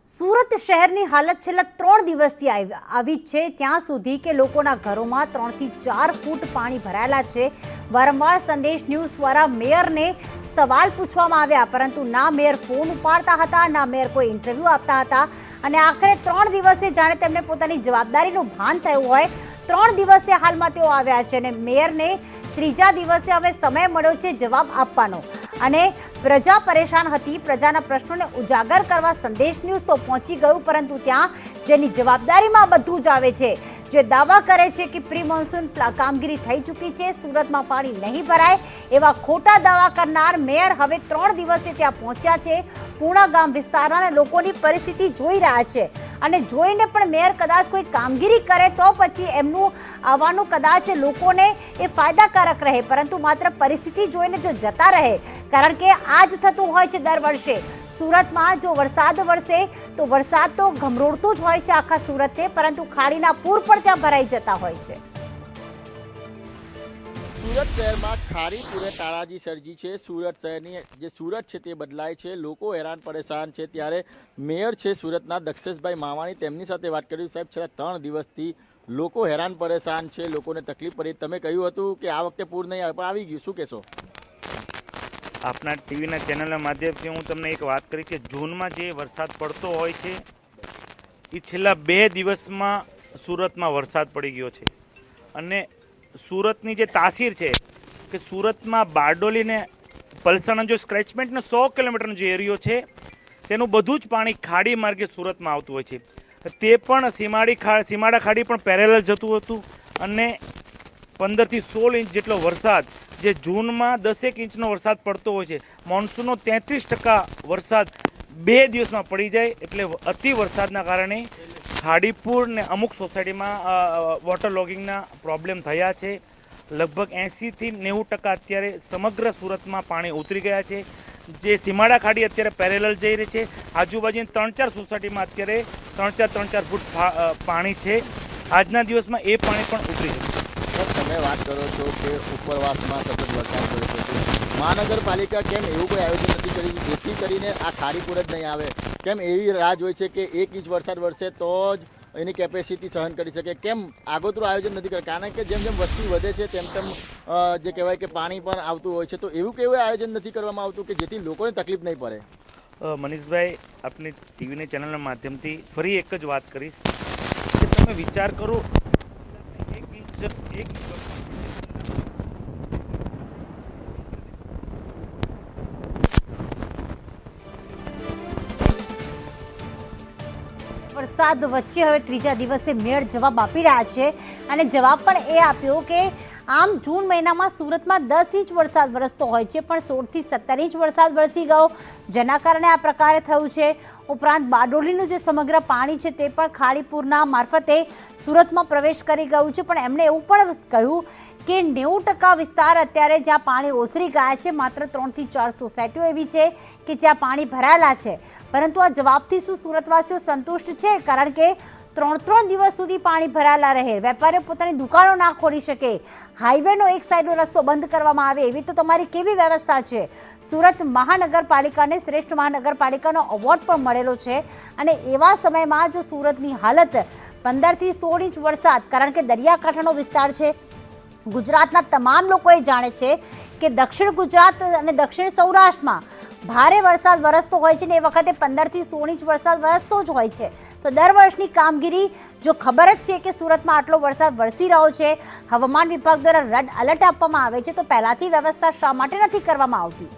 સુરત શહેરની હાલત છેલ્લા 3 દિવસથી આવી છે ત્યાં સુધી કે લોકોના ઘરોમાં 3 થી 4 ફૂટ પાણી ભરાયેલા છે। વારંવાર સંદેશ ન્યૂઝ દ્વારા મેયરને સવાલ પૂછવામાં આવ્યા, પરંતુ ના મેયર ફોન ઉપાડતા હતા, ના મેયર કોઈ ઇન્ટરવ્યૂ આપતા હતા અને આખરે 3 દિવસે જાણે તેમને પોતાની જવાબદારીનું ભાન થયું હોય 3 દિવસે હાલમાં તેઓ આવ્યા છે અને મેયરને ત્રીજા દિવસે હવે સમય મળ્યો છે જવાબ આપવાનો અને પ્રજા પરેશાન હતી। પ્રજાના પ્રશ્નોને ઉજાગર કરવા સંદેશ ન્યૂઝ તો પહોંચી ગયું, પરંતુ ત્યાં જેની જવાબદારીમાં બધું જ આવે છે, જે દાવા કરે છે કે પ્રી મોન્સૂન કામગીરી થઈ ચૂકી છે, સુરતમાં પાણી નહીં ભરાય, એવા ખોટા દાવા કરનાર મેયર હવે 3 દિવસે ત્યાં પહોંચ્યા છે। પૂર્ણા ગામ વિસ્તારના લોકોની પરિસ્થિતિ જોઈ રહ્યા છે અને જોઈને પણ મેયર કદાચ કોઈ કામગીરી કરે તો પછી એમનું આવવાનું કદાચ લોકોને એ ફાયદાકારક રહે, પરંતુ માત્ર પરિસ્થિતિ જોઈને જો જતા રહે, કારણ કે આ જ થતું હોય છે દર વર્ષે સુરતમાં। જો વરસાદ વરસે તો વરસાદ તો ગમરોડતો જ હોય છે આખા સુરતને, પરંતુ ખાડીના પૂર પણ ત્યાં ભરાઈ જતા હોય છે। સુરત શહેરમાં ખારી પૂરે તારાજી સર્જી છે। સુરત શહેરની જે સુરત છે તે બદલાય છે, લોકો હેરાન પરેશાન છે। ત્યારે મેયર છે સુરતના દક્ષેશભાઈ માવાણી, તેમની સાથે વાત કરી। સાહેબ, છેલ્લા 3 દિવસથી લોકો હેરાન પરેશાન છે, લોકોને તકલીફ પડી। તમે કહ્યું હતું કે આ વખતે પૂર નહીં આવે, પણ આવી ગયું, શું કહેશો? આપના ટીવીના ચેનલના માધ્યમથી હું તમને એક વાત કરી કે જૂનમાં જે વરસાદ પડતો હોય છે એ છેલ્લા 2 દિવસમાં સુરતમાં વરસાદ પડી ગયો છે અને સુરતની જે તાસીર છે કે સુરતમાં બારડોલી ને પલસાણા જો સ્ક્રેચમેન્ટનો 100 કિલોમીટરનો જે એરિયો છે તેનું બધું જ પાણી ખાડી માર્ગે સુરતમાં આવતું હોય છે। તે પણ સીમાડા ખાડી પણ પેરેલલ જતું હતું અને 15 થી 16 ઇંચ જેટલો વરસાદ જે જૂનમાં 10 ઇંચનો વરસાદ પડતો હોય છે, મોન્સૂનનો 33% વરસાદ 2 દિવસમાં પડી જાય, એટલે અતિ વરસાદના કારણે ખાડીપુર ને અમુક સોસાયટીમાં વોટર લોગિંગના પ્રોબ્લેમ થયા છે। લગભગ 80 થી 90% અત્યારે સમગ્ર સુરતમાં પાણી ઉતરી ગયા છે। જે સીમાડા ખાડી અત્યારે પેરેલલ જઈ રહી છે, આજુબાજુની 3-4 સોસાયટીમાં અત્યારે 3-4 ફૂટ પાણી છે। આજના દિવસમાં એ પાણી પણ ઉતરી જશે। તમે વાત કરો છો કે ઉપરવાસમાં સતત વરસાદ પડે છે, મહાનગરપાલિકા કેમ એવું કોઈ આયોજન નથી કરી જેથી કરીને આ ખારીપુર જ નહીં આવે? કેમ એવી રાહ જોઈ છે કે 1 ઇંચ વરસાદ વરસે તો જ એની કેપેસિટી સહન કરી શકે? કેમ આગોતરું આયોજન નથી કરે? કારણ કે જેમ જેમ વસ્તી વધે છે તેમ તેમ જે કહેવાય કે પાણી પણ આવતું હોય છે, તો એવું કેવું આયોજન નથી કરવામાં આવતું કે જેથી લોકોને તકલીફ નહીં પડે? મનીષભાઈ, આપની ટીવીની ચેનલના માધ્યમથી ફરી એક જ વાત કરીશ કે તમે વિચાર કરો, 1 ઇંચ વરસાદ વચ્ચે હવે ત્રીજા દિવસે મેયર જવાબ આપી રહ્યા છે અને જવાબ પણ એ આપ્યો કે આમ જૂન મહિનામાં સુરતમાં 10 ઇંચ વરસાદ વરસતો હોય છે, પણ 16 થી 17 ઇંચ વરસાદ વરસી ગયો, જેના કારણે આ પ્રકારે થયું છે। ઉપરાંત બારડોલીનું જે સમગ્ર પાણી છે તે પણ ખાડીપુરના મારફતે સુરતમાં પ્રવેશ કરી ગયું છે, પણ એમણે એવું પણ કહ્યું કે 90% વિસ્તાર અત્યારે જ્યાં પાણી ઓસરી ગયા છે, માત્ર 3 થી 4 સોસાયટીઓ એવી છે કે જ્યાં પાણી ભરાયેલા છે। પરંતુ આ જવાબથી શું સુરતવાસીઓ સંતુષ્ટ છે? કારણ કે 3 દિવસ સુધી પાણી ભરાયેલા રહે, વેપારીઓ પોતાની દુકાનો ના ખોલી શકે, હાઈવેનો એક સાઈડનો રસ્તો બંધ કરવામાં આવે, એવી તો તમારી કેવી વ્યવસ્થા છે? સુરત મહાનગરપાલિકાને શ્રેષ્ઠ મહાનગરપાલિકાનો એવોર્ડ પણ મળેલો છે અને એવા સમયમાં જો સુરતની હાલત 15 થી 16 ઇંચ વરસાદ, કારણ કે દરિયાકાંઠાનો વિસ્તાર છે, ગુજરાતના તમામ લોકો એ જાણે છે કે દક્ષિણ ગુજરાત અને દક્ષિણ સૌરાષ્ટ્રમાં ભારે વરસાદ વરસતો હોય છે ને એ વખતે 15 થી 16 ઇંચ વરસાદ વરસતો જ હોય છે। તો દર વર્ષની કામગીરી જો ખબર જ છે કે સુરતમાં આટલો વરસાદ વરસી રહ્યો છે, હવામાન વિભાગ દ્વારા રેડ એલર્ટ આપવામાં આવે છે, તો પહેલાથી વ્યવસ્થા શા માટે નથી કરવામાં આવતી?